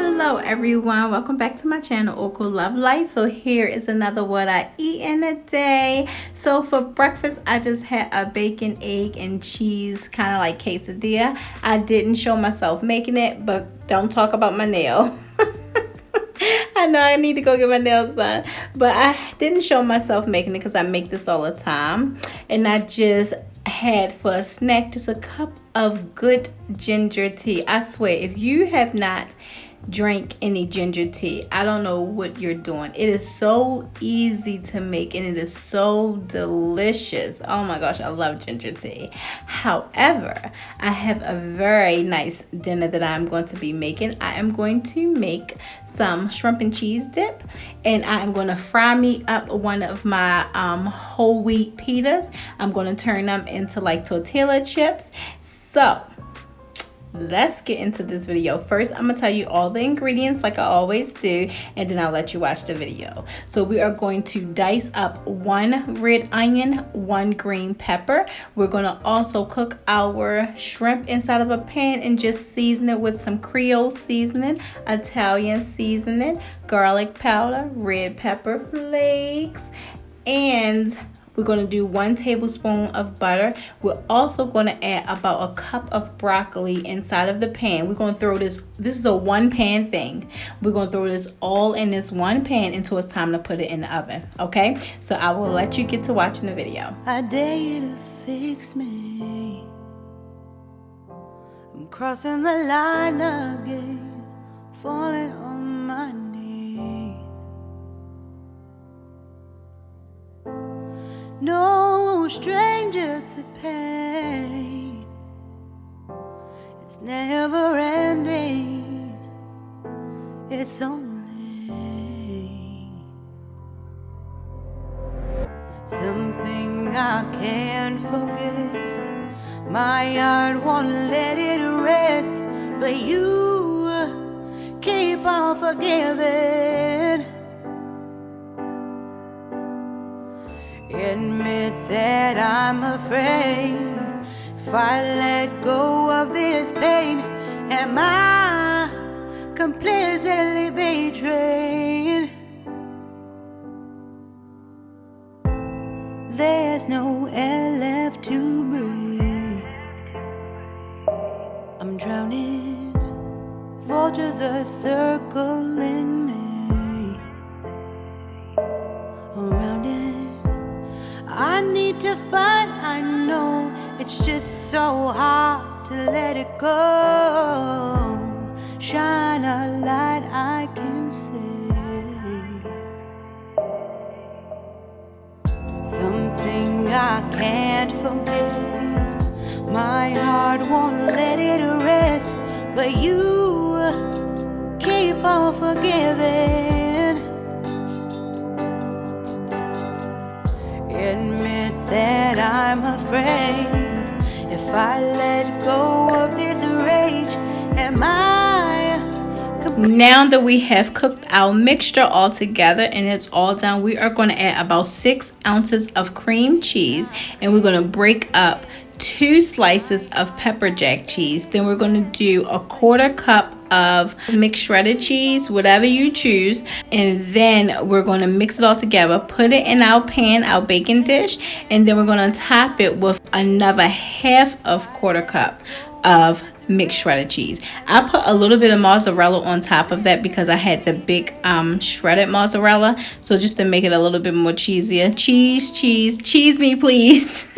Hello everyone, welcome back to my channel, Oko Love Life. So here is another what I eat in a day. So for breakfast I just had a bacon, egg and cheese kind of like quesadilla. I didn't show myself making it, but don't talk about my nail. I know I need to go get my nails done, but I didn't show myself making it because I make this all the time. And I just had for a snack just a cup of good ginger tea. I swear, if you have not drank any ginger tea, I don't know what you're doing. It is so easy to make and it is so delicious. Oh my gosh, I love ginger tea. However, I have a very nice dinner that I'm going to be making. I am going to make some shrimp and cheese dip, and I am going to fry me up one of my whole wheat pitas. I'm going to turn them into like tortilla chips. So let's get into this video. First, I'm gonna tell you all the ingredients like I always do, and then I'll let you watch the video. So we are going to dice up 1 red onion, 1 green pepper. We're gonna also cook our shrimp inside of a pan and just season it with some Creole seasoning, Italian seasoning, garlic powder, red pepper flakes, and we're going to do 1 tablespoon of butter. We're also going to add about a cup of broccoli inside of the pan. We're going to throw this is a 1 pan thing. We're going to throw this all in this 1 pan until it's time to put it in the oven. Okay? So I will let you get to watching the video. I dare you to fix me. I'm crossing the line again, falling on my knees. No stranger to pain, it's never ending, it's only something I can't forget. My heart won't let it rest, but you keep on forgiving. Admit that I'm afraid if I let go of this pain, am I completely betrayed? There's no air left to breathe. I'm drowning, vultures are circling me around it. I need to fight, I know it's just so hard to let it go. Shine a light I can see, something I can't forget. My heart won't let it rest, but you keep on forgiving. Admit that I'm afraid if I let go of this rage, am I now that we have cooked our mixture all together and it's all done, we are going to add about 6 ounces of cream cheese, and we're going to break up 2 slices of pepper jack cheese. Then we're going to do a 1/4 cup of mixed shredded cheese, whatever you choose, and then we're going to mix it all together, put it in our pan, our baking dish, and then we're going to top it with another 1/2 cup of mixed shredded cheese. I put a little bit of mozzarella on top of that because I had the big shredded mozzarella, so just to make it a little bit more cheesier. Cheese me please.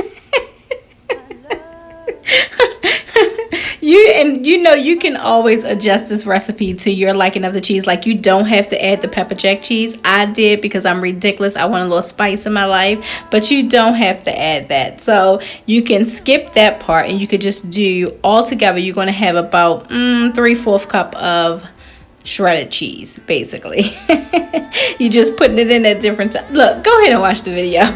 You can always adjust this recipe to your liking of the cheese. Like, you don't have to add the pepper jack cheese. I did because I'm ridiculous. I want a little spice in my life, but you don't have to add that. So you can skip that part and you could just do all together. You're going to have about 3/4 cup of shredded cheese, basically. You're just putting it in at different times. Look, go ahead and watch the video.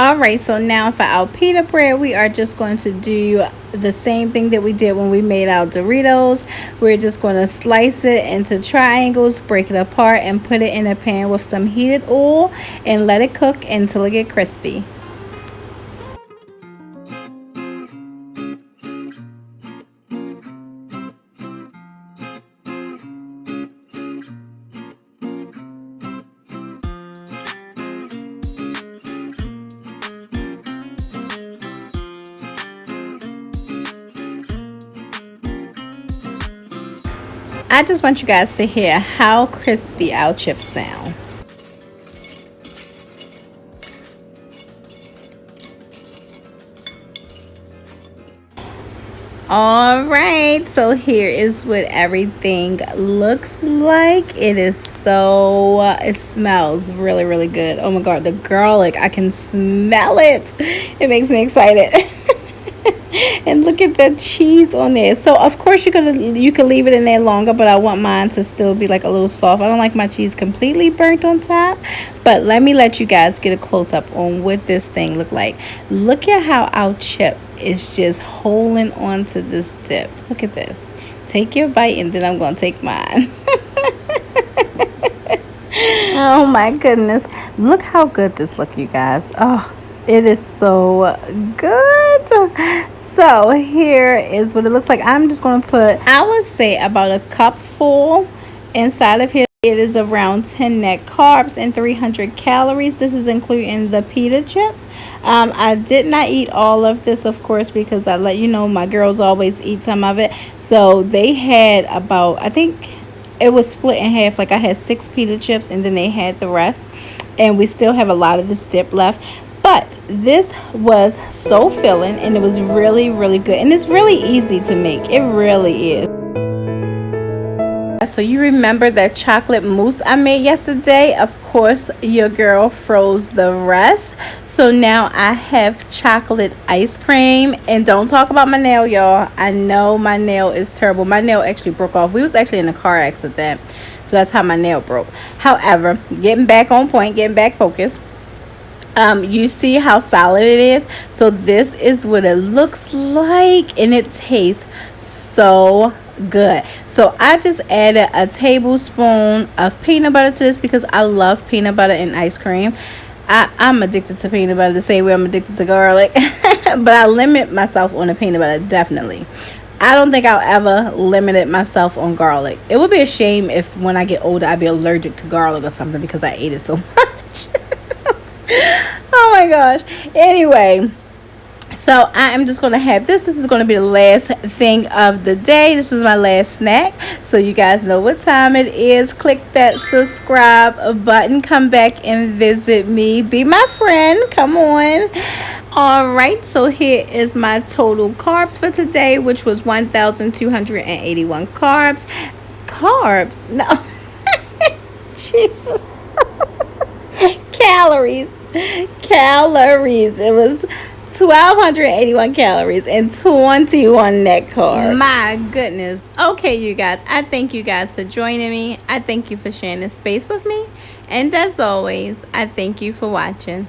Alright, so now for our pita bread, we are just going to do the same thing that we did when we made our Doritos. We're just going to slice it into triangles, break it apart, and put it in a pan with some heated oil and let it cook until it get crispy. I just want you guys to hear how crispy our chips sound. All right, so here is what everything looks like. It is so, it smells really, really good. Oh my God, the garlic, I can smell it. It makes me excited. And look at the cheese on there. So of course you could leave it in there longer, but I want mine to still be like a little soft. I don't like my cheese completely burnt on top. But let you guys get a close-up on what this thing look like. Look at how our chip is just holding on to this dip. Look at this. Take your bite and then I'm going to take mine. Oh my goodness. Look how good this look, you guys. Oh, it is so good. So here is what it looks like. I'm just going to put, I would say, about a cup full inside of here. It is around 10 net carbs and 300 calories. This is including the pita chips. I did not eat all of this, of course, because I let you know my girls always eat some of it. So they had about, I think it was split in half. Like I had 6 pita chips and then they had the rest. And we still have a lot of this dip left. But this was so filling and it was really, really good. And it's really easy to make. It really is. So you remember that chocolate mousse I made yesterday? Of course, your girl froze the rest. So now I have chocolate ice cream. And don't talk about my nail, y'all. I know my nail is terrible. My nail actually broke off. We was actually in a car accident. So that's how my nail broke. However, getting back on point, getting back focused. You see how solid it is. So this is what it looks like, and it tastes so good. So I just added a tablespoon of peanut butter to this because I love peanut butter and ice cream. I'm addicted to peanut butter the same way I'm addicted to garlic. But I limit myself on the peanut butter, definitely. I don't think I'll ever limit myself on garlic. It would be a shame if when I get older I'd be allergic to garlic or something because I ate it so much. Oh my gosh. Anyway, so I am just going to have this. This is going to be the last thing of the day. This is my last snack. So you guys know what time it is. Click that subscribe button. Come back and visit me. Be my friend. Come on. All right. So here is my total carbs for today, which was 1,281 carbs. Carbs? No. Jesus. Calories. It was 1,281 calories and 21 net carbs. My goodness. Okay, you guys, I thank you guys for joining me. I thank you for sharing this space with me, and as always, I thank you for watching.